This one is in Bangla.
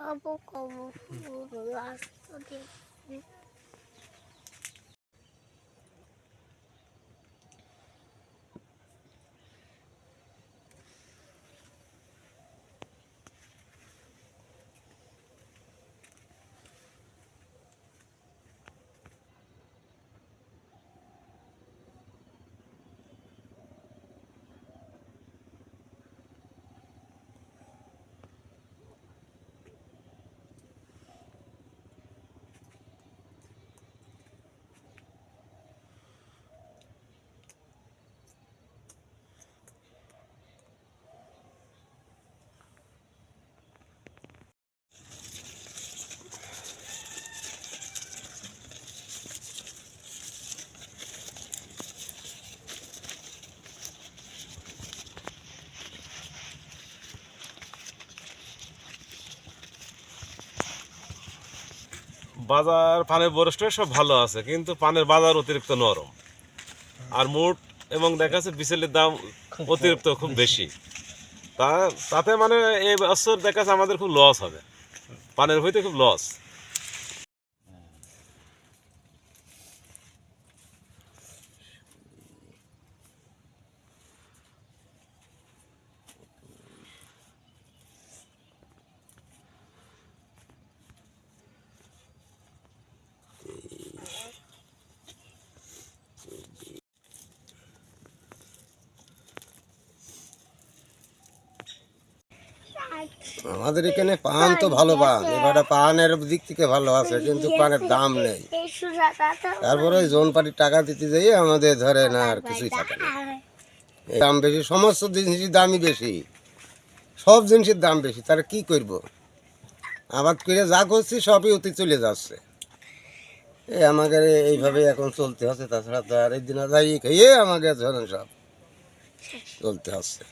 Abu como las বাজার পানের বরসটা সব ভালো আছে, কিন্তু পানের বাজার অতিরিক্ত নরম আর মোট এবং দেখা যাচ্ছে বিচেলের দাম অতিরিক্ত খুব বেশি। তাতে মানে এই বছর দেখা যাচ্ছে আমাদের খুব লস হবে, পানের হইতে খুব লস। আমাদের এখানে পান তো ভালো পান, এবারে পানের দিক থেকে ভালো আছে, কিন্তু পানের দাম নেই। তারপরে ওই জোন পার্টির টাকা দিতে যাই আমাদের ধরে না আর কিছুই থাকে না। দাম বেশি, সমস্ত জিনিসের দামই বেশি, সব জিনিসের দাম বেশি। তারা কি করব, আবাদ করে যা করছি সবই অতি চলে যাচ্ছে। আমাকে এইভাবে এখন চলতে হচ্ছে, তাছাড়া তো আর এই দিন যাই খেয়ে আমাকে ধরেন সব চলতে হচ্ছে।